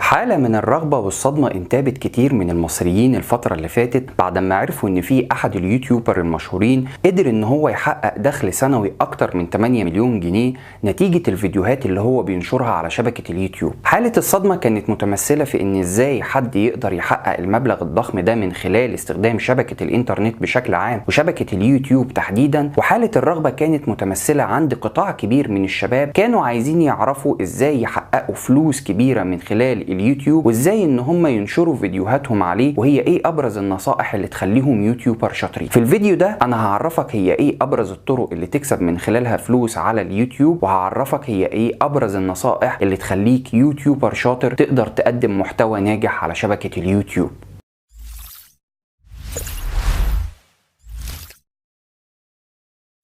حالة من الرغبة والصدمة انتابت كتير من المصريين الفترة اللي فاتت بعد ما عرفوا ان في احد اليوتيوبر المشهورين قدر ان هو يحقق دخل سنوي اكتر من 8 مليون جنيه نتيجة الفيديوهات اللي هو بينشرها على شبكة اليوتيوب. حالة الصدمة كانت متمثلة في ان ازاي حد يقدر يحقق المبلغ الضخم ده من خلال استخدام شبكة الانترنت بشكل عام وشبكة اليوتيوب تحديدا، وحالة الرغبة كانت متمثلة عند قطاع كبير من الشباب كانوا عايزين يعرفوا ازاي يحققوا فلوس كبيرة من خلال اليوتيوب وازاي ان هم ينشروا فيديوهاتهم عليه، وهي ايه ابرز النصائح اللي تخليهم يوتيوبر شاطرين. في الفيديو ده انا هعرفك هي ايه ابرز الطرق اللي تكسب من خلالها فلوس على اليوتيوب، وهعرفك هي ايه ابرز النصائح اللي تخليك يوتيوبر شاطر تقدر تقدم محتوى ناجح على شبكة اليوتيوب.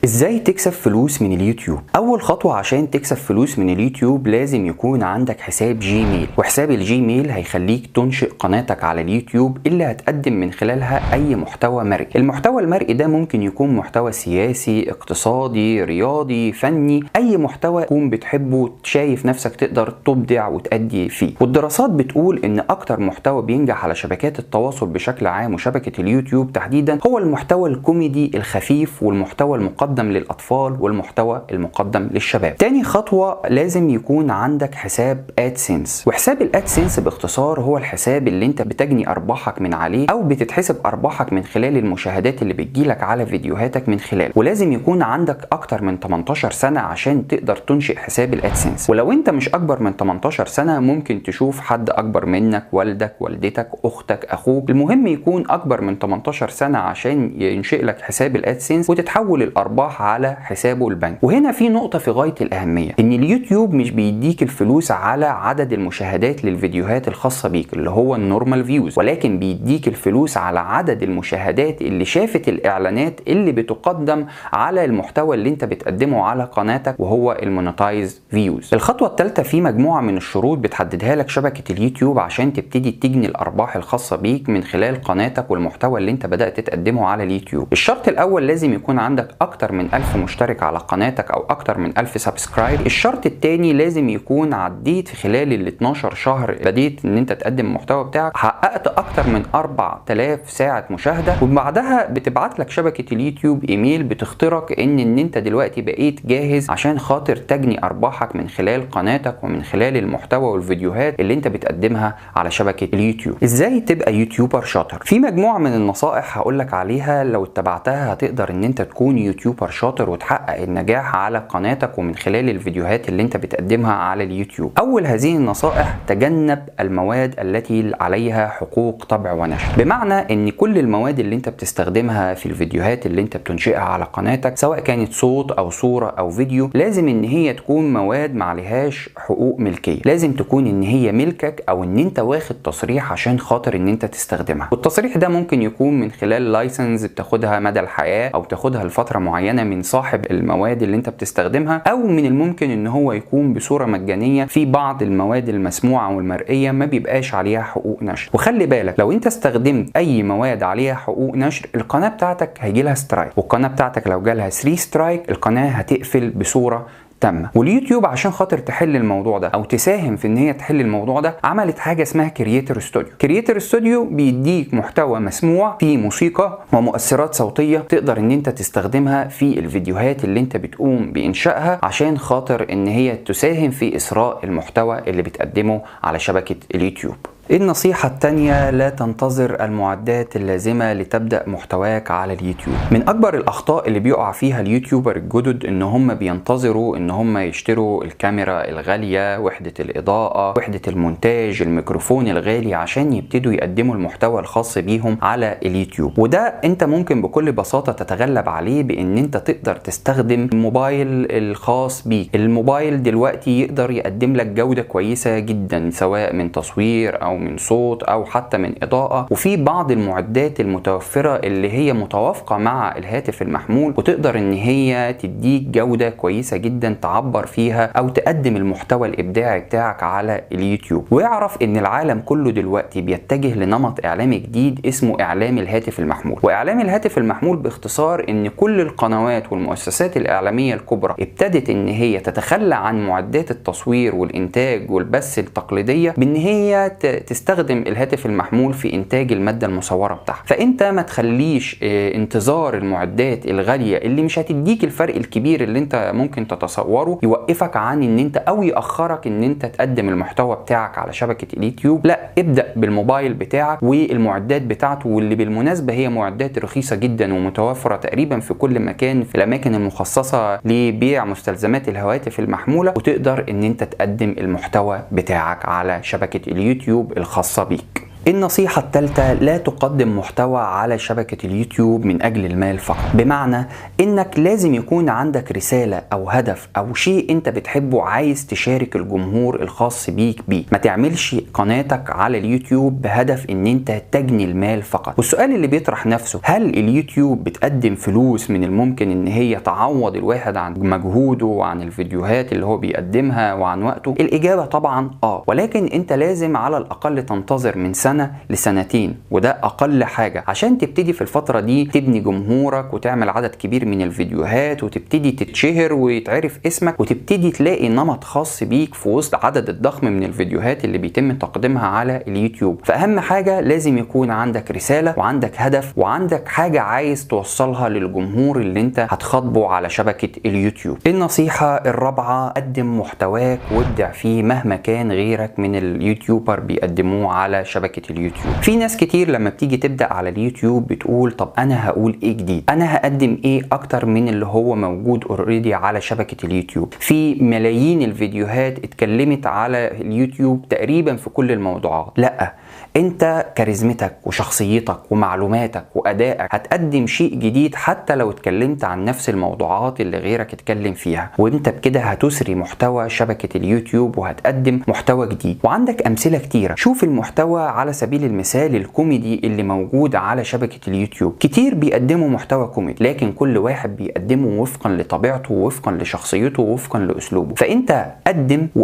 ازاي تكسب فلوس من اليوتيوب؟ اول خطوة عشان تكسب فلوس من اليوتيوب لازم يكون عندك حساب جيميل، وحساب الجيميل هيخليك تنشئ قناتك على اليوتيوب اللي هتقدم من خلالها اي محتوى مرئي. المحتوى المرئي ده ممكن يكون محتوى سياسي، اقتصادي، رياضي، فني، اي محتوى تكون بتحبه شايف نفسك تقدر تبدع وتأدي فيه. والدراسات بتقول ان اكتر محتوى بينجح على شبكات التواصل بشكل عام وشبكة اليوتيوب تحديدا هو المحتوى الكوميدي الخفيف والمحتوى المقدم للأطفال والمحتوى المقدم للشباب. تاني خطوة لازم يكون عندك حساب ادسنس، وحساب الادسنس باختصار هو الحساب اللي انت بتجني ارباحك من عليه او بتتحسب ارباحك من خلال المشاهدات اللي بتجيلك على فيديوهاتك من خلاله، ولازم يكون عندك اكتر من 18 سنة عشان تقدر تنشئ حساب الادسنس. ولو انت مش اكبر من 18 سنة ممكن تشوف حد اكبر منك، والدك، والدتك، اختك، اخوك، المهم يكون اكبر من 18 سنة عشان ينشئ لك حساب الادسنس وتتحول الارباح على حسابه البنك. وهنا في نقطة في غاية الأهمية، إن اليوتيوب مش بيديك الفلوس على عدد المشاهدات للفيديوهات الخاصة بيك اللي هو النورمال فيوز، ولكن بيديك الفلوس على عدد المشاهدات اللي شافت الإعلانات اللي بتقدم على المحتوى اللي أنت بتقدمه على قناتك وهو المونتايز فيوز. الخطوة الثالثة في مجموعة من الشروط بتحددها لك شبكة اليوتيوب عشان تبتدي تجني الأرباح الخاصة بيك من خلال قناتك والمحتوى اللي أنت بدأت تقدمه على اليوتيوب. الشرط الأول لازم يكون عندك أكتر من 1000 مشترك على قناتك او اكتر من 1000 سبسكرايب. الشرط الثاني لازم يكون عديت في خلال ال 12 شهر بديت ان انت تقدم المحتوى بتاعك حققت اكتر من 4000 ساعة مشاهدة، وبعدها بتبعت لك شبكة اليوتيوب ايميل بتخترق ان انت دلوقتي بقيت جاهز عشان خاطر تجني ارباحك من خلال قناتك ومن خلال المحتوى والفيديوهات اللي انت بتقدمها على شبكة اليوتيوب. ازاي تبقى يوتيوبر شاطر؟ في مجموعة من النصائح هقولك عليها لو اتبعتها هتقدر ان انت تكون يوتيوبر شاطر وتحقق النجاح على قناتك ومن خلال الفيديوهات اللي انت بتقدمها على اليوتيوب. اول هذه النصائح: تجنب المواد التي عليها حقوق طبع ونشر، بمعنى ان كل المواد اللي انت بتستخدمها في الفيديوهات اللي انت بتنشئها على قناتك سواء كانت صوت او صورة او فيديو لازم ان هي تكون مواد ما عليهاش حقوق ملكية، لازم تكون ان هي ملكك او ان انت واخد تصريح عشان خاطر ان انت تستخدمها. والتصريح ده ممكن يكون من خلال لايسنس بتاخدها مدى الحياة او تاخدها لفترة معينة من صاحب المواد اللي انت بتستخدمها، او من الممكن ان هو يكون بصورة مجانية في بعض المواد المسموعة والمرئية ما بيبقاش عليها حقوق نشر. وخلي بالك لو انت استخدمت اي مواد عليها حقوق نشر القناة بتاعتك هيجي لها سترايك، والقناة بتاعتك لو جالها 3 سترايك القناة هتقفل بصورة تامة. واليوتيوب عشان خاطر تحل الموضوع ده او تساهم في ان هي تحل الموضوع ده عملت حاجه اسمها كرييتور ستوديو. كرييتور ستوديو بيديك محتوى مسموع فيه موسيقى ومؤثرات صوتيه تقدر ان انت تستخدمها في الفيديوهات اللي انت بتقوم بانشائها عشان خاطر ان هي تساهم في اسراء المحتوى اللي بتقدمه على شبكه اليوتيوب. النصيحة التانية: لا تنتظر المعدات اللازمة لتبدأ محتواك على اليوتيوب. من أكبر الأخطاء اللي بيقع فيها اليوتيوبر الجدد إن هم بينتظروا إن هم يشتروا الكاميرا الغالية، وحدة الإضاءة، وحدة المونتاج، الميكروفون الغالي عشان يبتدوا يقدموا المحتوى الخاص بيهم على اليوتيوب. وده أنت ممكن بكل بساطة تتغلب عليه بإن أنت تقدر تستخدم الموبايل الخاص بيك. الموبايل دلوقتي يقدر يقدم لك جودة كويسة جدا سواء من تصوير أو او من صوت او حتى من اضاءة، وفي بعض المعدات المتوفرة اللي هي متوافقة مع الهاتف المحمول وتقدر ان هي تديك جودة كويسة جدا تعبر فيها او تقدم المحتوى الابداعي بتاعك على اليوتيوب. ويعرف ان العالم كله دلوقتي بيتجه لنمط اعلامي جديد اسمه اعلام الهاتف المحمول. واعلام الهاتف المحمول باختصار ان كل القنوات والمؤسسات الاعلامية الكبرى ابتدت ان هي تتخلى عن معدات التصوير والانتاج والبث التقليدية بان هي تستخدم الهاتف المحمول في انتاج المادة المصورة بتاعها. فانت ما تخليش انتظار المعدات الغالية اللي مش هتديك الفرق الكبير اللي انت ممكن تتصوره يوقفك عن ان انت او يأخرك ان انت تقدم المحتوى بتاعك على شبكة اليوتيوب. لا، ابدأ بالموبايل بتاعك والمعدات بتاعته، واللي بالمناسبة هي معدات رخيصة جدا ومتوفرة تقريبا في كل مكان في الاماكن المخصصة لبيع مستلزمات الهواتف المحمولة، وتقدر ان انت تقدم المحتوى بتاعك على شبكة اليوتيوب الخاصة بيك. النصيحة الثالثة: لا تقدم محتوى على شبكة اليوتيوب من أجل المال فقط. بمعنى إنك لازم يكون عندك رسالة أو هدف أو شيء أنت بتحبه عايز تشارك الجمهور الخاص بيك بيه. ما تعملش قناتك على اليوتيوب بهدف إن أنت تجني المال فقط. والسؤال اللي بيطرح نفسه: هل اليوتيوب بتقدم فلوس من الممكن إن هي تعوض الواحد عن مجهوده وعن الفيديوهات اللي هو بيقدمها وعن وقته؟ الإجابة طبعا ولكن أنت لازم على الأقل تنتظر من سنة لسنتين، وده اقل حاجة عشان تبتدي في الفترة دي تبني جمهورك وتعمل عدد كبير من الفيديوهات وتبتدي تتشهر ويتعرف اسمك وتبتدي تلاقي نمط خاص بيك في وسط عدد الضخم من الفيديوهات اللي بيتم تقديمها على اليوتيوب. فاهم حاجة؟ لازم يكون عندك رسالة وعندك هدف وعندك حاجة عايز توصلها للجمهور اللي انت هتخاطبه على شبكة اليوتيوب. النصيحة الرابعة: قدم محتواك وابدع فيه مهما كان غيرك من اليوتيوبر بيقدموه على شبكة اليوتيوب. في ناس كتير لما بتيجي تبدأ على اليوتيوب بتقول: طب انا هقول ايه جديد؟ انا هقدم ايه اكتر من اللي هو موجود اوريدي على شبكة اليوتيوب؟ في ملايين الفيديوهات اتكلمت على اليوتيوب تقريبا في كل الموضوعات. لا، انت كاريزمتك وشخصيتك ومعلوماتك وادائك هتقدم شيء جديد حتى لو اتكلمت عن نفس الموضوعات اللي غيرك اتكلم فيها، وانت بكده هتسري محتوى شبكة اليوتيوب وهتقدم محتوى جديد. وعندك امثلة كتيرة. شوف المحتوى على سبيل المثال الكوميدي اللي موجود على شبكة اليوتيوب. كتير بيقدموا محتوى كوميدي، لكن كل واحد بيقدمه وفقا لطبيعته ووفقا لشخصيته ووفقا لاسلوبه. فانت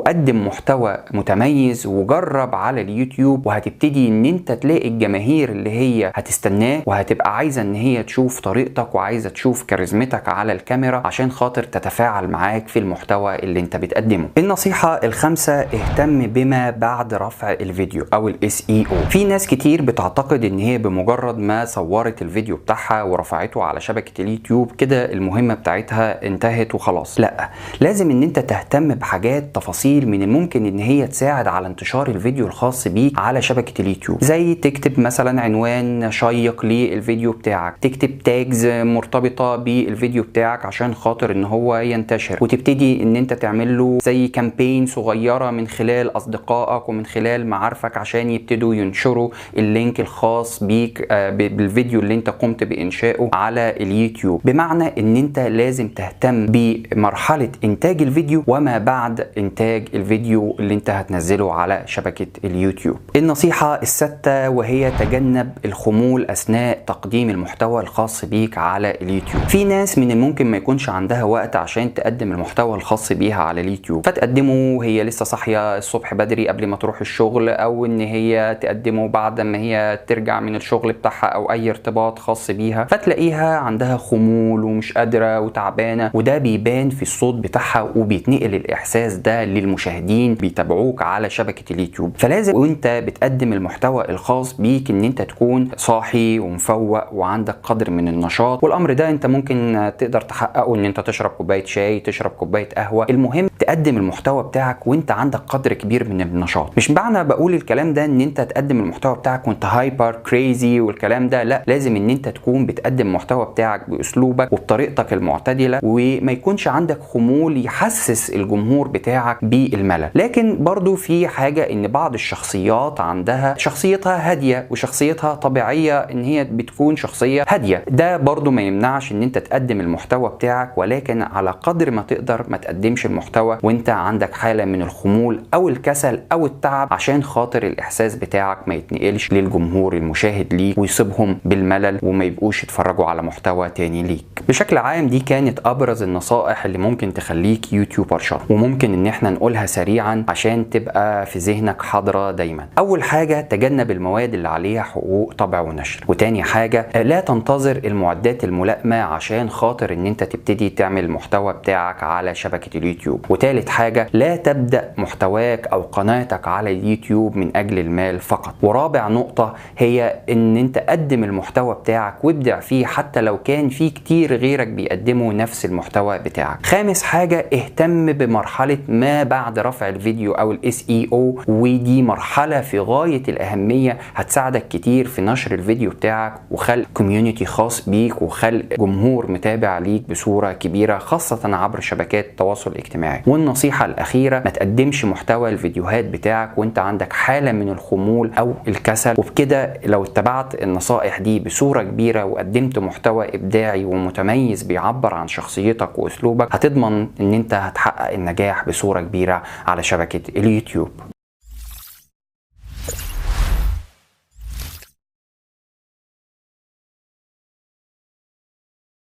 قدم محتوى متميز وجرب على اليوتيوب، وهتبتدي ان انت تلاقي الجماهير اللي هي هتستناه وهتبقى عايزة ان هي تشوف طريقتك وعايزة تشوف كاريزمتك على الكاميرا عشان خاطر تتفاعل معاك في المحتوى اللي انت بتقدمه. النصيحة الخامسة: اهتم بما بعد رفع الفيديو او SEO. في ناس كتير بتعتقد ان هي بمجرد ما صورت الفيديو بتاعها ورفعته على شبكة اليوتيوب كده المهمة بتاعتها انتهت وخلاص. لا، لازم ان انت تهتم بحاجات تفاصيل من الممكن ان هي تساعد على انتشار الفيديو الخاص بيك على شبكة اليوتيوب، زي تكتب مثلا عنوان شيق للفيديو بتاعك، تكتب تاجز مرتبطة بالفيديو بتاعك عشان خاطر ان هو ينتشر، وتبتدي ان انت تعمل له زي كامبين صغيرة من خلال اصدقائك ومن خلال معارفك عشان يبتدوا ينشروا اللينك الخاص بيك بالفيديو اللي انت قمت بانشائه على اليوتيوب. بمعنى ان انت لازم تهتم بمرحلة انتاج الفيديو وما بعد انتاج الفيديو اللي انت هتنزله على شبكة اليوتيوب. النصيحة السادسة وهي: تجنب الخمول اثناء تقديم المحتوى الخاص بيك على اليوتيوب. في ناس من الممكن ما يكونش عندها وقت عشان تقدم المحتوى الخاص بيها على اليوتيوب، فتقدمه وهي لسه صاحية الصبح بدري قبل ما تروح الشغل، او ان هي تقدمه بعد ما هي ترجع من الشغل بتاعها او اي ارتباط خاص بيها، فتلاقيها عندها خمول ومش قادرة وتعبانة، وده بيبان في الصوت بتاعها وبيتنقل الاحساس ده للمشاهدين بيتابعوك على شبكة اليوتيوب. فلازم وانت بتقدم المحتوى الخاص بيك ان انت تكون صاحي ومفوق وعندك قدر من النشاط، والامر ده انت ممكن تقدر تحققه ان انت تشرب كوباية شاي، تشرب كوباية قهوة. المهم تقدم المحتوى بتاعك وانت عندك قدر كبير من النشاط. مش معنى بقول الكلام ده ان انت تقدم تقدم المحتوى بتاعك وانت هايبر كريزي والكلام ده، لا، لازم ان انت تكون بتقدم المحتوى بتاعك باسلوبك وبطريقتك المعتدله، وما يكونش عندك خمول يحسس الجمهور بتاعك بالملل. لكن برضو في حاجه، ان بعض الشخصيات عندها شخصيتها هاديه وشخصيتها طبيعيه، ان هي بتكون شخصيه هاديه، ده برضو ما يمنعش ان انت تقدم المحتوى بتاعك، ولكن على قدر ما تقدر ما تقدمش المحتوى وانت عندك حاله من الخمول او الكسل او التعب، عشان خاطر الاحساس بتاعك ما يتنقلش للجمهور المشاهد ليك ويصيبهم بالملل وما يبقوش يتفرجوا على محتوى تاني ليك. بشكل عام دي كانت ابرز النصائح اللي ممكن تخليك يوتيوبر شاطر، وممكن ان احنا نقولها سريعا عشان تبقى في ذهنك حاضره دايما. اول حاجه، تجنب المواد اللي عليها حقوق طبع ونشر. وتاني حاجه، لا تنتظر المعدات الملائمه عشان خاطر ان انت تبتدي تعمل المحتوى بتاعك على شبكه اليوتيوب. وتالت حاجه، لا تبدا محتواك او قناتك على اليوتيوب من اجل المال فقط. ورابع نقطه هي ان انت قدم المحتوى بتاعك وابدع فيه حتى لو كان في كتير غيرك بيقدموا نفس المحتوى بتاعك. خامس حاجه، اهتم بمرحله ما بعد رفع الفيديو او SEO، ودي مرحله في غايه الاهميه، هتساعدك كتير في نشر الفيديو بتاعك وخلق كوميونتي خاص بيك وخلق جمهور متابع ليك بصوره كبيره، خاصه عبر شبكات التواصل الاجتماعي. والنصيحه الاخيره، ما تقدمش محتوى الفيديوهات بتاعك وانت عندك حاله من الخمول او الكسل. وبكده لو اتبعت النصائح دي بصوره كبيره وقدمت محتوى ابداعي ومتميز بيعبر عن شخصيتك واسلوبك، هتضمن ان انت هتحقق النجاح بصوره كبيره على شبكه اليوتيوب.